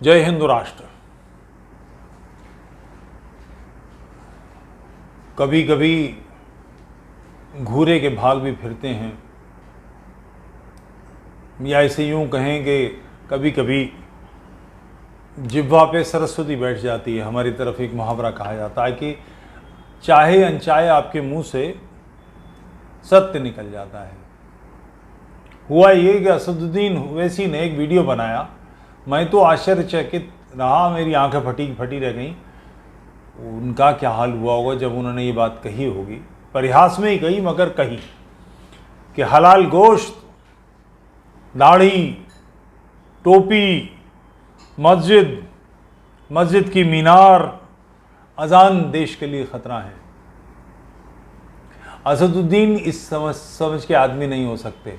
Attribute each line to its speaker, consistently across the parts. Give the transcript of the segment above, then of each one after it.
Speaker 1: जय हिंद राष्ट्र। कभी कभी घूरे के भाग भी फिरते हैं, या इसे यूं कहें कि कभी कभी जिह्वा पे सरस्वती बैठ जाती है। हमारी तरफ एक मुहावरा कहा जाता है कि चाहे अनचाहे आपके मुंह से सत्य निकल जाता है। हुआ ये कि असदुद्दीन ओवैसी ने एक वीडियो बनाया। मैं तो आश्चर्यचकित रहा, मेरी आंखें फटी रह गईं। उनका क्या हाल हुआ होगा जब उन्होंने ये बात कही होगी, परिहास में ही कही मगर कही कि हलाल गोश्त, दाढ़ी, टोपी, मस्जिद की मीनार, अजान देश के लिए खतरा है। असदुद्दीन इस समझ के आदमी नहीं हो सकते।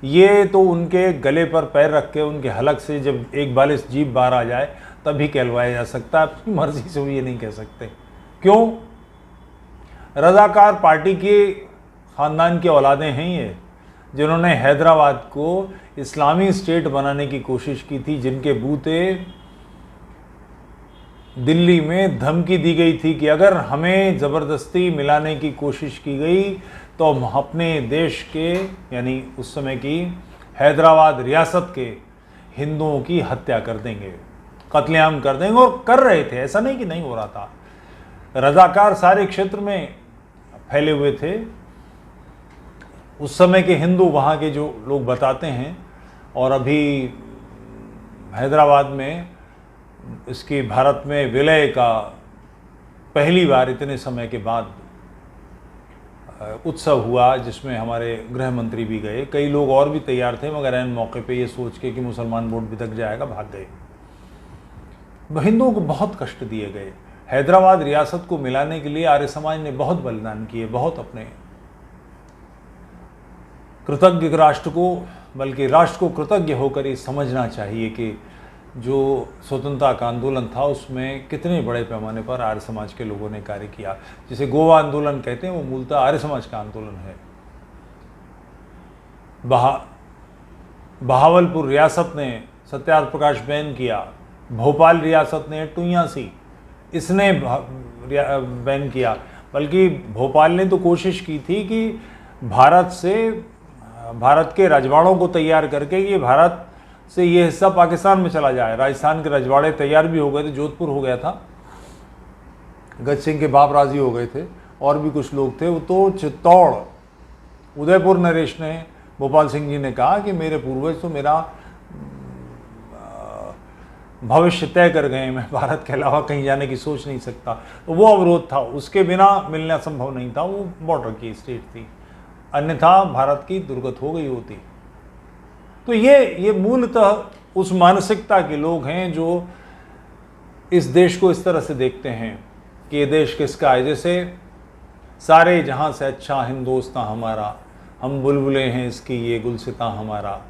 Speaker 1: ये तो उनके गले पर पैर रख के उनके हलक से जब एक बालिश जीभ बाहर आ जाए तभी कहलवाया जा सकता है। अपनी मर्जी से वो ये नहीं कह सकते। क्यों? रज़ाकार पार्टी के ख़ानदान की औलादें हैं ये, जिन्होंने हैदराबाद को इस्लामी स्टेट बनाने की कोशिश की थी, जिनके बूते दिल्ली में धमकी दी गई थी कि अगर हमें ज़बरदस्ती मिलाने की कोशिश की गई तो हम अपने देश के, यानी उस समय की हैदराबाद रियासत के हिंदुओं की हत्या कर देंगे, कत्लेआम कर देंगे। और कर रहे थे, ऐसा नहीं कि नहीं हो रहा था। रज़ाकार सारे क्षेत्र में फैले हुए थे। उस समय के हिंदू वहाँ के जो लोग बताते हैं, और अभी हैदराबाद में इसकी भारत में विलय का पहली बार इतने समय के बाद उत्सव हुआ, जिसमें हमारे गृह मंत्री भी गए। कई लोग और भी तैयार थे, मगर ऐन मौके पे ये सोच के कि मुसलमान वोट बिदक जाएगा भाग गए। हिंदुओं को बहुत कष्ट दिए गए। हैदराबाद रियासत को मिलाने के लिए आर्य समाज ने बहुत बलिदान किए, बहुत अपने कृतज्ञ राष्ट्र को, बल्कि राष्ट्र को कृतज्ञ होकर ये समझना चाहिए कि जो स्वतंत्रता का आंदोलन था उसमें कितने बड़े पैमाने पर आर्य समाज के लोगों ने कार्य किया। जिसे गोवा आंदोलन कहते हैं, वो मूलतः आर्य समाज का आंदोलन है। बहावलपुर रियासत ने सत्यार्थ प्रकाश बैन किया, भोपाल रियासत ने टूयासी इसने बैन किया। बल्कि भोपाल ने तो कोशिश की थी कि भारत के रजवाड़ों को तैयार करके ये भारत से ये हिस्सा पाकिस्तान में चला जाए। राजस्थान के रजवाड़े तैयार भी हो गए थे, जोधपुर हो गया था, गज सिंह के बाप राजी हो गए थे, और भी कुछ लोग थे। वो तो चित्तौड़, उदयपुर नरेश ने, भोपाल सिंह जी ने कहा कि मेरे पूर्वज तो मेरा भविष्य तय कर गए, मैं भारत के अलावा कहीं जाने की सोच नहीं सकता। तो वो अवरोध था, उसके बिना मिलना संभव नहीं था। वो बॉर्डर की स्टेट थी, अन्यथा भारत की दुर्गत हो गई होती। तो ये मूलतः उस मानसिकता के लोग हैं जो इस देश को इस तरह से देखते हैं कि ये देश किसका है। जैसे सारे जहां से अच्छा हिंदुस्तान हमारा, हम बुलबुले हैं इसकी, ये गुलसिता हमारा।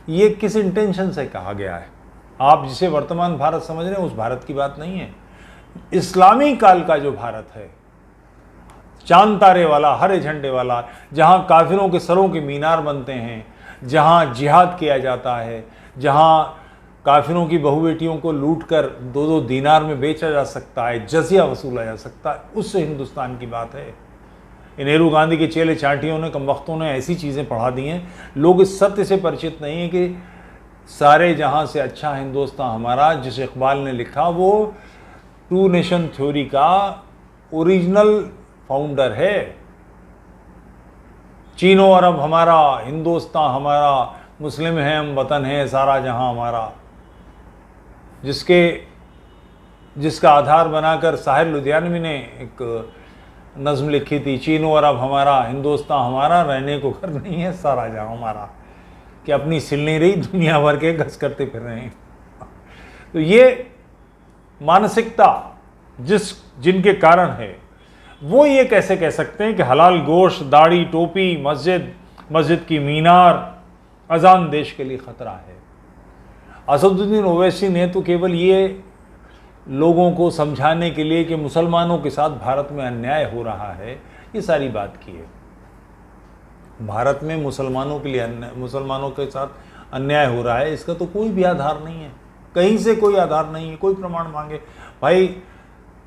Speaker 1: ये किस इंटेंशन से कहा गया है? आप जिसे वर्तमान भारत समझ रहे हैं उस भारत की बात नहीं है। इस्लामी काल का जो भारत है, चांद तारे वाला, हरे झंडे वाला, जहां काफिरों के सरों के मीनार बनते हैं, जहां जिहाद किया जाता है, जहां काफिरों की बहु बेटियों को लूटकर 2-2 दीनार में बेचा जा सकता है, जजिया वसूला जा सकता है, उससे हिंदुस्तान की बात है। नेहरू गांधी के चेले चाटियों ने, कमबख्तों ने ऐसी चीज़ें पढ़ा दी हैं। लोग इस सत्य से परिचित नहीं है कि सारे जहां से अच्छा हिंदुस्तान हमारा, जिस इकबाल ने लिखा, वो टू नेशन थ्योरी का ओरिजिनल फाउंडर है। चीनो अरब हमारा, हिंदुस्तान हमारा, मुस्लिम है हम, वतन है सारा जहां हमारा, जिसका आधार बनाकर साहिर लुधियानवी ने एक नज़्म लिखी थी, चीनो अरब हमारा, हिंदुस्तान हमारा, रहने को घर नहीं है सारा जहां हमारा। कि अपनी सिल नहीं रही, दुनिया भर के गस करते फिर रहे हैं। तो ये मानसिकता जिनके कारण है, वो ये कैसे कह सकते हैं कि हलाल गोश्त, दाढ़ी, टोपी, मस्जिद की मीनार, अजान देश के लिए खतरा है। असदुद्दीन ओवैसी ने तो केवल ये लोगों को समझाने के लिए कि मुसलमानों के साथ भारत में अन्याय हो रहा है, ये सारी बात की है। भारत में मुसलमानों के साथ अन्याय हो रहा है, इसका तो कोई भी आधार नहीं है। कहीं से कोई आधार नहीं है, कोई प्रमाण मांगे। भाई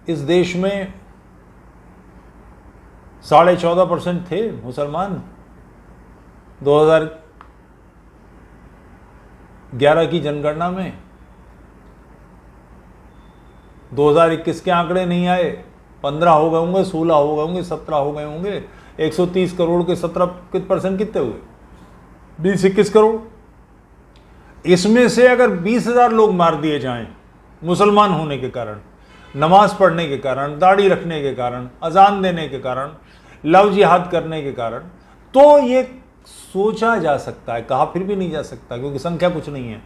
Speaker 1: इस देश में 14.5% थे मुसलमान 2011 की जनगणना में। 2021 के आंकड़े नहीं आए, 15 हो गए होंगे, 16 हो गए होंगे, 17 हो गए होंगे। 130 करोड़ के 17% कितने हुए? 20-21 करोड़। इसमें से अगर 20,000 लोग मार दिए जाएं मुसलमान होने के कारण, नमाज पढ़ने के कारण, दाढ़ी रखने के कारण, अजान देने के कारण, लव जिहाद करने के कारण, तो ये सोचा जा सकता है, कहा फिर भी नहीं जा सकता, क्योंकि संख्या कुछ नहीं है।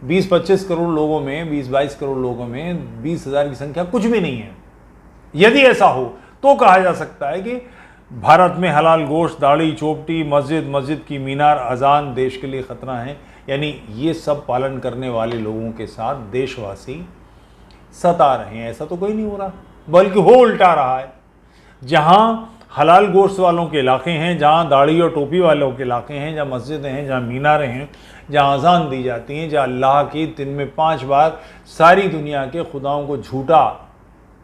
Speaker 1: 20-25 करोड़ लोगों में, 20-22 करोड़ लोगों में 20,000 की संख्या कुछ भी नहीं है। यदि ऐसा हो तो कहा जा सकता है कि भारत में हलाल गोश्त, दाढ़ी, चौपटी, मस्जिद की मीनार, अजान देश के लिए खतरा है। यानी ये सब पालन करने वाले लोगों के साथ देशवासी सता रहे हैं। ऐसा तो कोई नहीं हो रहा, बल्कि हो उल्टा रहा है। जहां हलाल गोश्त वालों के इलाके हैं, जहां दाढ़ी और टोपी वालों के इलाके हैं, जहां मस्जिदें हैं, जहां मीनारें हैं, जहां अजान दी जाती हैं, जहां अल्लाह की दिन में 5 बार सारी दुनिया के खुदाओं को झूठा,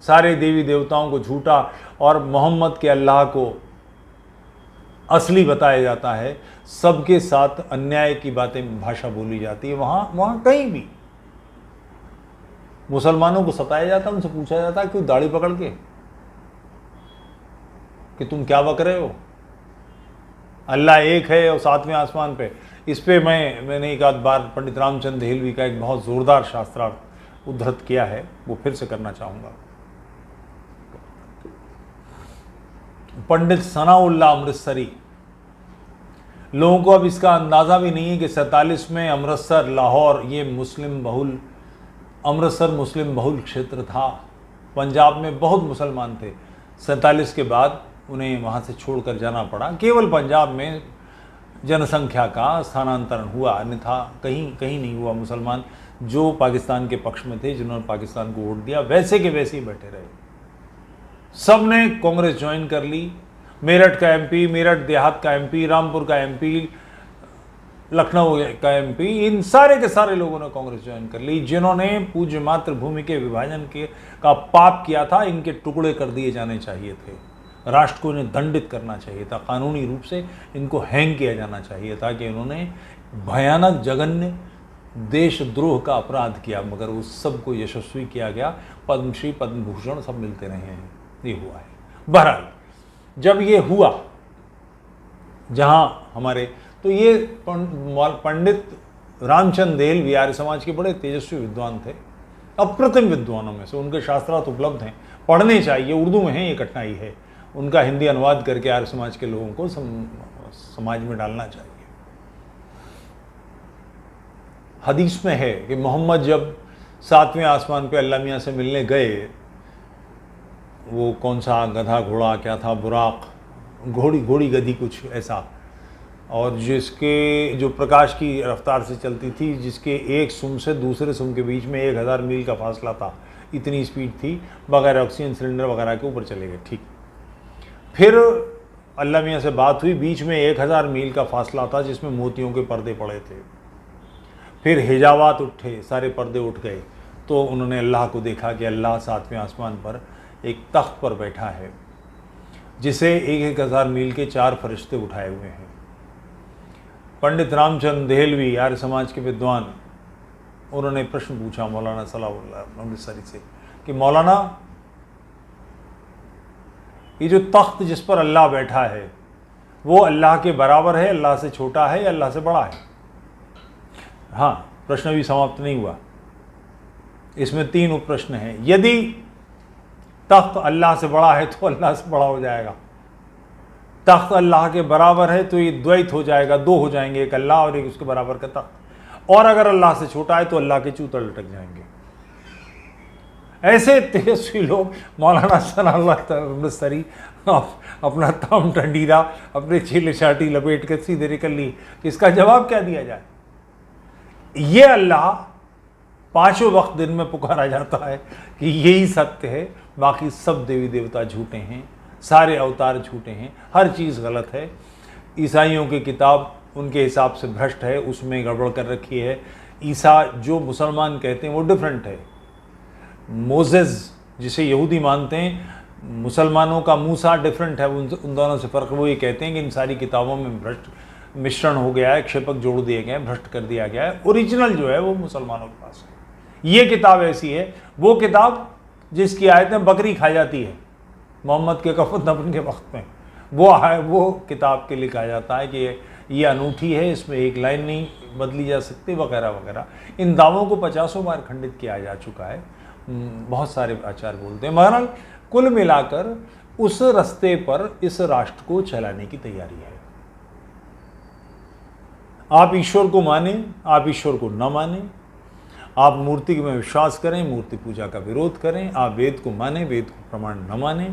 Speaker 1: सारे देवी देवताओं को झूठा और मोहम्मद के अल्लाह को असली बताया जाता है, सबके साथ अन्याय की बातें, भाषा बोली जाती है, वहां कहीं भी मुसलमानों को सताया जाता है। उनसे पूछा जाता है क्यों दाढ़ी पकड़ के कि तुम क्या बक रहे हो, अल्लाह एक है और 7वें आसमान पे। इस पे मैंने एक आध बार पंडित रामचंद्र देहलवी का एक बहुत जोरदार शास्त्रार्थ उद्धृत किया है, वो फिर से करना चाहूंगा। पंडित सनाउल्लाह अमृतसरी, लोगों को अब इसका अंदाज़ा भी नहीं है कि 47 में अमृतसर, लाहौर, ये मुस्लिम बहुल, अमृतसर मुस्लिम बहुल क्षेत्र था। पंजाब में बहुत मुसलमान थे। 47 के बाद उन्हें वहाँ से छोड़कर जाना पड़ा। केवल पंजाब में जनसंख्या का स्थानांतरण हुआ, अन्यथा कहीं कहीं नहीं हुआ। मुसलमान जो पाकिस्तान के पक्ष में थे, जिन्होंने पाकिस्तान को वोट दिया, वैसे के वैसे ही बैठे रहे। सब ने कांग्रेस ज्वाइन कर ली। मेरठ का एमपी, मेरठ देहात का एमपी, रामपुर का एमपी, लखनऊ का एमपी, इन सारे के सारे लोगों ने कांग्रेस ज्वाइन कर ली। जिन्होंने पूज्य मातृभूमि के विभाजन का पाप किया था, इनके टुकड़े कर दिए जाने चाहिए थे। राष्ट्र को इन्हें दंडित करना चाहिए था, कानूनी रूप से इनको हैंग किया जाना चाहिए था कि इन्होंने भयानक जघन्य देशद्रोह का अपराध किया, मगर उस सब को यशस्वी किया गया। पद्मश्री, पद्म भूषण सब मिलते रहे हैं, ये हुआ है। बहरहाल जब ये हुआ जहां हमारे, तो ये पंडित रामचंद्र देहलवी आर्य समाज के बड़े तेजस्वी विद्वान थे, अप्रतिम विद्वानों में से। उनके शास्त्रार्थ उपलब्ध हैं, पढ़ने चाहिए, उर्दू में है, ये कठिनाई है। उनका हिंदी अनुवाद करके आर्य समाज के लोगों को समाज में डालना चाहिए। हदीस में है कि मोहम्मद जब 7वें आसमान पे अल्लाह मियाँ से मिलने गए, वो कौन सा गधा घोड़ा क्या था, बुराक, घोड़ी गधी कुछ ऐसा, और जिसके जो प्रकाश की रफ्तार से चलती थी, जिसके एक सुम से दूसरे सुम के बीच में 1000 मील का फासला था, इतनी स्पीड थी, बगैर ऑक्सीजन सिलेंडर वगैरह के ऊपर चले गए। ठीक, फिर अल्लाह मियाँ से बात हुई, बीच में 1000 मील का फासला था जिसमें मोतियों के पर्दे पड़े थे। फिर हिजाबात उठे, सारे पर्दे उठ गए, तो उन्होंने अल्लाह को देखा कि अल्लाह 7वें आसमान पर एक तख्त पर बैठा है, जिसे 1000 मील के 4 फरिश्ते उठाए हुए हैं। पंडित रामचंद्र देहलवी आर्य समाज के विद्वान, उन्होंने प्रश्न पूछा मौलाना सलाउल्लाह अमृतसरी से कि मौलाना, ये जो तख्त जिस पर अल्लाह बैठा है, वो अल्लाह के बराबर है, अल्लाह से छोटा है या अल्लाह से बड़ा है? हाँ, प्रश्न भी समाप्त नहीं हुआ, इसमें 3 उप प्रश्न हैं। यदि तख्त अल्लाह से बड़ा है तो अल्लाह से बड़ा हो जाएगा, तख्त अल्लाह के बराबर है तो ये द्वैत हो जाएगा, 2 हो जाएंगे, एक अल्लाह और एक उसके बराबर का तख्त, और अगर अल्लाह से छोटा है तो अल्लाह के चूतर लटक जाएंगे। ऐसे तेजस्वी लोग, मौलाना सनाउल्लाह अमृतसरी अपना ताम टंडीरा, अपने चीले चाटी लपेट के सीधे निकल ली, इसका जवाब क्या दिया जाए? ये अल्लाह 5 वक्त दिन में पुकारा जाता है कि यही सत्य है, बाकी सब देवी देवता झूठे हैं, सारे अवतार झूठे हैं, हर चीज़ गलत है। ईसाइयों की किताब उनके हिसाब से भ्रष्ट है, उसमें गड़बड़ कर रखी है। ईसा जो मुसलमान कहते हैं वो डिफरेंट है। मोसेस जिसे यहूदी मानते हैं, मुसलमानों का मूसा डिफरेंट है। उन दोनों से फ़र्क वो ये कहते हैं कि इन सारी किताबों में भ्रष्ट मिश्रण हो गया है, क्षेपक जोड़ दिए गए हैं, भ्रष्ट कर दिया गया है। ओरिजिनल जो है वो मुसलमानों के पास है। ये किताब ऐसी है, वो किताब जिसकी आयतें बकरी खा जाती है मोहम्मद के कफन दफन के वक्त में, वो किताब के लिए कहा जाता है कि ये अनूठी है, इसमें एक लाइन नहीं बदली जा सकती वगैरह वगैरह। इन दावों को 50 बार खंडित किया जा चुका है, बहुत सारे आचार्य बोलते हैं। बहरहाल कुल मिलाकर उस रास्ते पर इस राष्ट्र को चलाने की तैयारी है। आप ईश्वर को माने, आप ईश्वर को न माने, आप मूर्ति में विश्वास करें, मूर्ति पूजा का विरोध करें, आप वेद को माने, वेद को प्रमाण न माने,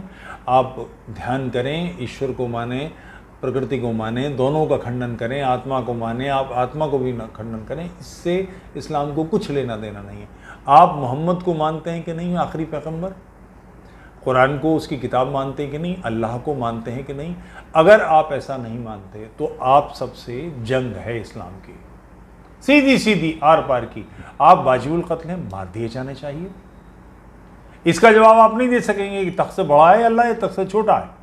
Speaker 1: आप ध्यान करें, ईश्वर को माने, प्रकृति को माने, दोनों का खंडन करें, आत्मा को माने, आप आत्मा को भी खंडन करें, इससे इस्लाम को कुछ लेना देना नहीं है। आप मोहम्मद को मानते हैं कि नहीं आखिरी पैगंबर, कुरान को उसकी किताब मानते हैं कि नहीं, अल्लाह को मानते हैं कि नहीं? अगर आप ऐसा नहीं मानते तो आप सबसे जंग है इस्लाम की, सीधी सीधी आर पार की। आप वाजिबुल कत्ल हैं, मार दिए जाने चाहिए। इसका जवाब आप नहीं दे सकेंगे कि तख्त से बड़ा है अल्लाह, या तख्त से छोटा है।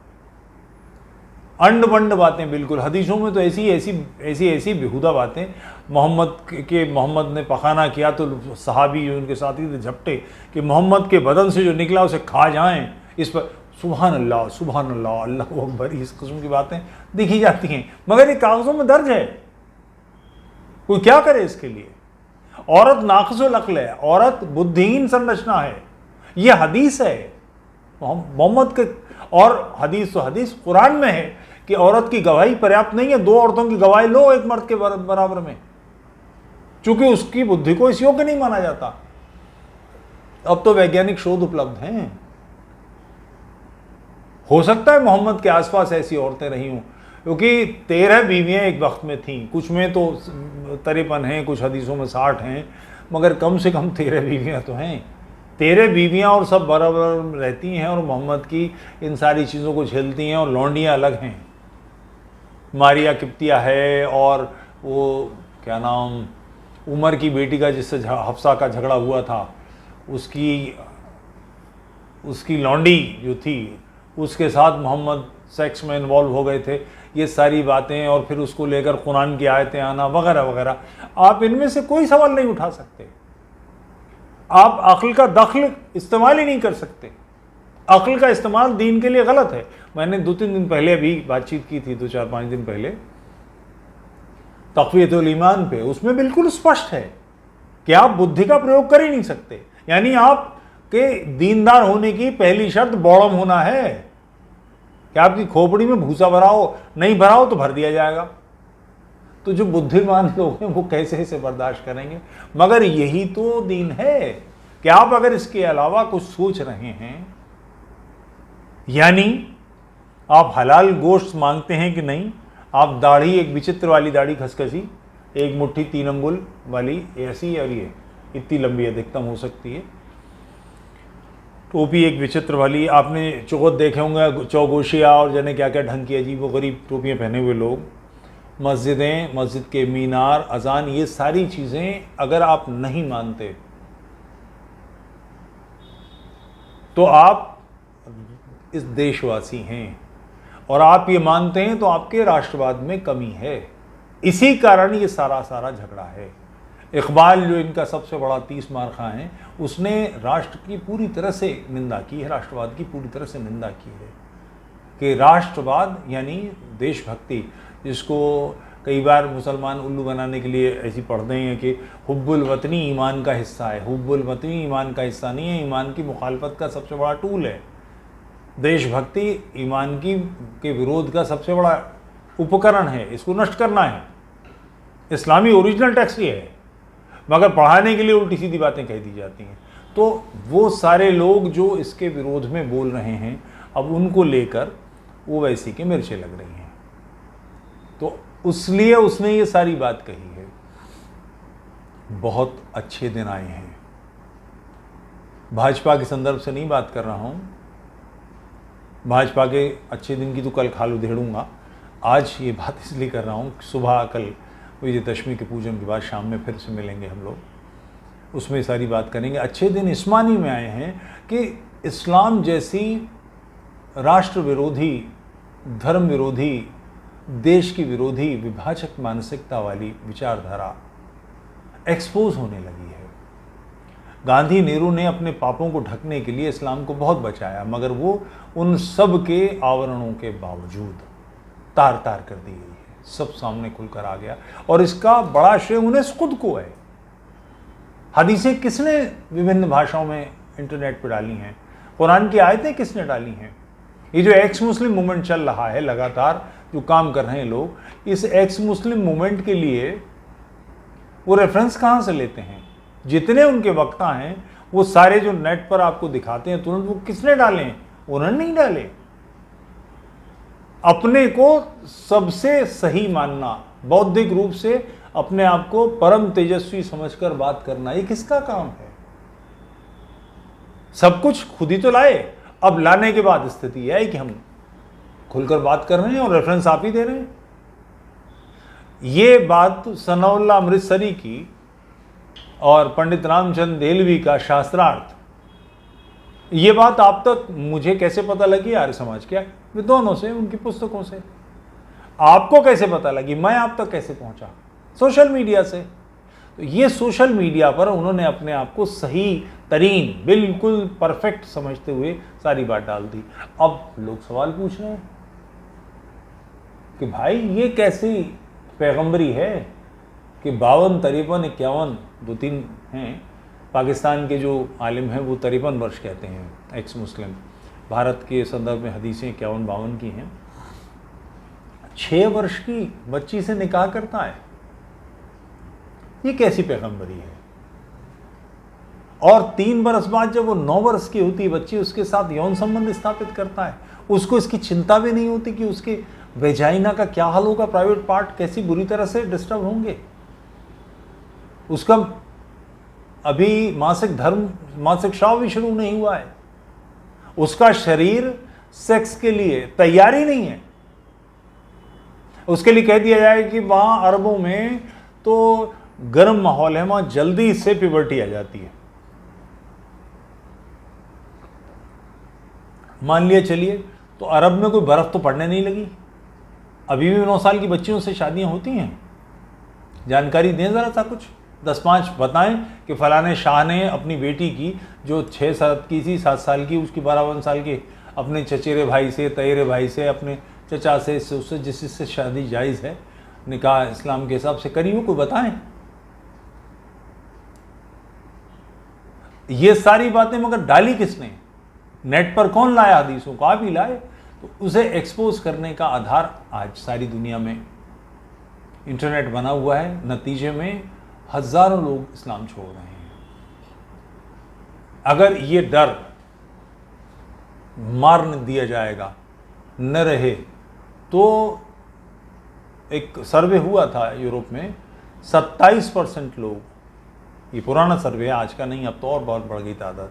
Speaker 1: अंड बंड बातें बिल्कुल, हदीसों में तो ऐसी ऐसी ऐसी बेहुदा बातें। मोहम्मद ने पखाना किया तो सहाबी जो उनके साथी थे झपटे कि मोहम्मद के बदन से जो निकला उसे खा जाएं। इस पर सुभान अल्लाह, अल्लाह अकबर, इस किस्म की बातें दिखी जाती हैं, मगर ये कागजों में दर्ज है। कोई क्या करे इसके लिए? औरत नाक़िसुल अक्ल है, औरत बुद्धिहीन संरचना है, ये हदीस है मोहम्मद के। और हदीस तो हदीस कुरान में है कि औरत की गवाही पर्याप्त नहीं है, 2 औरतों की गवाही लो एक मर्द के बराबर में, चूंकि उसकी बुद्धि को इस योग्य नहीं माना जाता। अब तो वैज्ञानिक शोध उपलब्ध हैं, हो सकता है मोहम्मद के आसपास ऐसी औरतें रही हों, क्योंकि 13 बीवियां एक वक्त में थीं, कुछ में तो 53 हैं, कुछ हदीसों में 60 हैं, मगर कम से कम 13 बीवियां तो हैं। 13 बीवियां और सब बराबर रहती हैं और मोहम्मद की इन सारी चीज़ों को झेलती हैं, और लौंडियाँ अलग हैं। मारिया किप्तिया है, और वो क्या नाम, उमर की बेटी का जिससे हफ्सा का झगड़ा हुआ था, उसकी लौंडी जो थी उसके साथ मोहम्मद सेक्स में इन्वॉल्व हो गए थे। ये सारी बातें, और फिर उसको लेकर कुरान की आयतें आना वगैरह वगैरह। आप इनमें से कोई सवाल नहीं उठा सकते। आप अक्ल का दखल इस्तेमाल ही नहीं कर सकते। अक्ल का इस्तेमाल दीन के लिए गलत है। मैंने 2-3 दिन पहले अभी बातचीत की थी, 2-4-5 दिन पहले, तक़वियतुल ईमान पे। उसमें बिल्कुल स्पष्ट है कि आप बुद्धि का प्रयोग कर ही नहीं सकते। यानी आपके दीनदार होने की पहली शर्त बौड़म होना है कि आपकी खोपड़ी में भूसा भराओ, नहीं भराओ तो भर दिया जाएगा। तो जो बुद्धिमान लोग हैं वो कैसे इसे बर्दाश्त करेंगे? मगर यही तो दीन है कि आप अगर इसके अलावा कुछ सोच रहे हैं, यानी आप हलाल गोश्त मांगते हैं कि नहीं, आप दाढ़ी एक विचित्र वाली दाढ़ी खसखसी, एक मुट्ठी 3 अंगुल वाली ऐसी, और ये इतनी लंबी अधिकतम हो सकती है, टोपी एक विचित्र वाली, आपने चौगत देखे होंगे, चौगोशिया और जाने क्या क्या ढंग की अजीब व गरीब टोपियाँ पहने हुए लोग, मस्जिदें, मस्जिद के मीनार, अजान, ये सारी चीज़ें अगर आप नहीं मानते तो आप इस देशवासी हैं, और आप ये मानते हैं तो आपके राष्ट्रवाद में कमी है। इसी कारण ये सारा झगड़ा है। इकबाल जो इनका सबसे बड़ा 30 मार खा है, उसने राष्ट्र की पूरी तरह से निंदा की है, राष्ट्रवाद की पूरी तरह से निंदा की है कि राष्ट्रवाद यानी देशभक्ति, जिसको कई बार मुसलमान उल्लू बनाने के लिए ऐसी पढ़ते हैं कि हुब्बुल वतनी ईमान का हिस्सा है। हुब्बुल वतनी ईमान का हिस्सा नहीं है, ईमान की मुखालफत का सबसे बड़ा टूल है। देशभक्ति ईमान के विरोध का सबसे बड़ा उपकरण है, इसको नष्ट करना है। इस्लामी ओरिजिनल टेक्स्ट ये है, मगर पढ़ाने के लिए उल्टी सीधी बातें कह दी जाती हैं। तो वो सारे लोग जो इसके विरोध में बोल रहे हैं, अब उनको लेकर वो वैसी के मिर्चें लग रही हैं। तो इसलिए उसने ये सारी बात कही है। बहुत अच्छे दिन आए हैं। भाजपा के संदर्भ से नहीं बात कर रहा हूँ, भाजपा के अच्छे दिन की तो कल खालू धेड़ूंगा। आज ये बात इसलिए कर रहा हूँ, सुबह कल विजयदशमी के पूजन के बाद शाम में फिर से मिलेंगे हम लोग, उसमें सारी बात करेंगे। अच्छे दिन इस मानी में आए हैं कि इस्लाम जैसी राष्ट्र विरोधी, धर्म विरोधी, देश की विरोधी, विभाजक मानसिकता वाली विचारधारा एक्सपोज होने लगी है। गांधी, नेहरू ने अपने पापों को ढकने के लिए इस्लाम को बहुत बचाया, मगर वो उन सब के आवरणों के बावजूद तार तार कर दी गई है, सब सामने खुलकर आ गया। और इसका बड़ा श्रेय उन्हें खुद को है। हदीसें किसने विभिन्न भाषाओं में इंटरनेट पर डाली हैं? कुरान की आयतें किसने डाली हैं? ये जो एक्स मुस्लिम मूवमेंट चल रहा है, लगातार जो काम कर रहे हैं लोग, इस एक्स मुस्लिम मूवमेंट के लिए वो रेफरेंस कहाँ से लेते हैं? जितने उनके वक्ता हैं वो सारे जो नेट पर आपको दिखाते हैं तुरंत, वो किसने डाले? उन्होंने नहीं डाले। अपने को सबसे सही मानना, बौद्धिक रूप से अपने आप को परम तेजस्वी समझकर बात करना, ये किसका काम है? सब कुछ खुद ही तो लाए। अब लाने के बाद स्थिति यह है कि हम खुलकर बात कर रहे हैं और रेफरेंस आप ही दे रहे हैं। ये बात सनाउल्लाह अमृतसरी की और पंडित रामचंद्र देलवी का शास्त्रार्थ, ये बात आप तक मुझे कैसे पता लगी? आर्य समाज के विद्वानों से, उनकी पुस्तकों से। आपको कैसे पता लगी? मैं आप तक कैसे पहुंचा? सोशल मीडिया से। तो ये सोशल मीडिया पर उन्होंने अपने आप को सही तरीन, बिल्कुल परफेक्ट समझते हुए सारी बात डाल दी। अब लोग सवाल पूछ रहे हैं कि भाई ये कैसी पैगंबरी है कि 52, 53, 51, 2-3 हैं पाकिस्तान के जो आलिम हैं वो 53 वर्ष कहते हैं, एक्स मुस्लिम। भारत के संदर्भ में हदीसें 51-52 की हैं। 6 वर्ष की बच्ची से निकाह करता है, ये कैसी पैगंबरी है? और 3 बरस बाद जब वो 9 वर्ष की होती है बच्ची, उसके साथ यौन संबंध स्थापित करता है। उसको इसकी चिंता भी नहीं होती कि उसके वेजाइना का क्या हाल होगा, प्राइवेट पार्ट कैसी बुरी तरह से डिस्टर्ब होंगे। उसका अभी मासिक स्राव भी शुरू नहीं हुआ है। उसका शरीर सेक्स के लिए तैयार ही नहीं है। उसके लिए कह दिया जाए कि वहां अरबों में तो गर्म माहौल है, वहां जल्दी से प्यूबर्टी आ जाती है। मान लिया चलिए तो अरब में कोई बर्फ तो पड़ने नहीं लगी, अभी भी 9 साल की बच्चियों से शादियां होती हैं। जानकारी दें ज़रा सा कुछ, 10-5 बताएं कि फलाने शाह ने अपनी बेटी की जो 6-7 की थी, 7 साल की, उसकी 12 साल की अपने चचेरे भाई से, तयरे भाई से, अपने चचा से, उससे जिससे शादी जायज़ है, निकाह इस्लाम के हिसाब से करी हो, कोई बताएं। ये सारी बातें मगर डाली किसने? नेट पर कौन लाया हदीसों को? आप ही लाए। तो उसे एक्सपोज करने का आधार आज सारी दुनिया में इंटरनेट बना हुआ है। नतीजे में हजारों लोग इस्लाम छोड़ रहे हैं। अगर ये डर मार न दिया जाएगा, न रहे, तो एक सर्वे हुआ था यूरोप में, 27% लोग, ये पुराना सर्वे है, आज का नहीं, अब तो और बहुत बढ़ गई तादाद,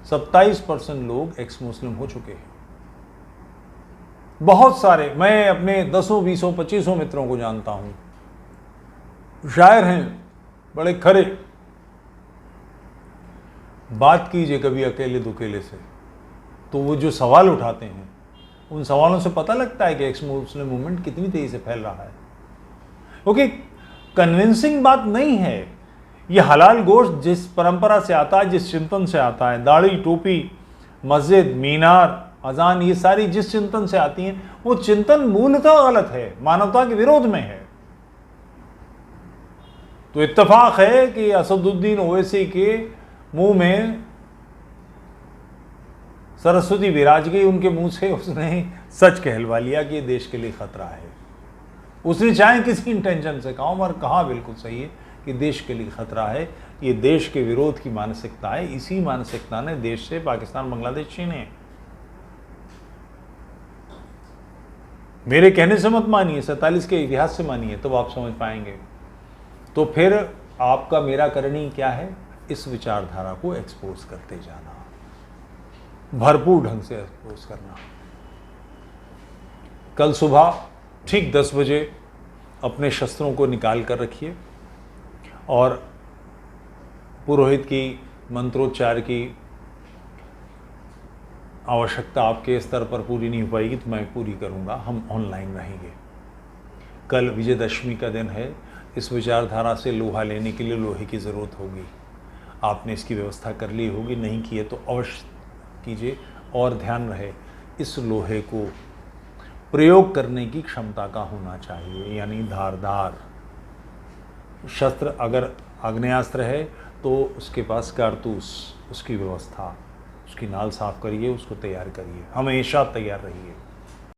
Speaker 1: 27% लोग एक्स मुस्लिम हो चुके हैं। बहुत सारे, मैं अपने 10, 20, 25 मित्रों को जानता हूं, शायर हैं, बड़े खरे। बात कीजिए कभी अकेले दुकेले से, तो वो जो सवाल उठाते हैं, उन सवालों से पता लगता है कि एक्स मुस्लिम मूवमेंट कितनी तेजी से फैल रहा है। क्योंकि कन्विंसिंग बात नहीं है। ये हलाल गोश्त जिस परंपरा से आता है, जिस चिंतन से आता है, दाढ़ी, टोपी, मस्जिद, मीनार, अजान, ये सारी जिस चिंतन से आती हैं, वो चिंतन मूलतः गलत है, मानवता के विरोध में है। तो इत्तेफाक है कि असदुद्दीन ओवैसी के मुंह में सरस्वती विराज गई, उनके मुंह से उसने सच कहलवा लिया कि ये देश के लिए खतरा है। उसने चाहे किसी इंटेंशन से कहा, मगर कहा बिल्कुल सही है कि देश के लिए खतरा है। ये देश के विरोध की मानसिकता है। इसी मानसिकता ने देश से पाकिस्तान, बांग्लादेश छीने। मेरे कहने से मत मानिए, 47 के इतिहास से मानिए, तब आप समझ पाएंगे। तो फिर आपका मेरा करनी क्या है? इस विचारधारा को एक्सपोज करते जाना, भरपूर ढंग से एक्सपोज करना। कल सुबह ठीक 10 बजे अपने शस्त्रों को निकाल कर रखिए और पुरोहित की मंत्रोच्चार की आवश्यकता आपके स्तर पर पूरी नहीं हो पाएगी तो मैं पूरी करूंगा, हम ऑनलाइन रहेंगे। कल विजयदशमी का दिन है, इस विचारधारा से लोहा लेने के लिए लोहे की ज़रूरत होगी। आपने इसकी व्यवस्था कर ली होगी, नहीं की है तो अवश्य कीजिए। और ध्यान रहे, इस लोहे को प्रयोग करने की क्षमता का होना चाहिए, यानी धारदार शस्त्र। अगर आग्नेयास्त्र है तो उसके पास कारतूस, उसकी व्यवस्था, उसकी नाल साफ करिए, उसको तैयार करिए, हमेशा तैयार रहिए।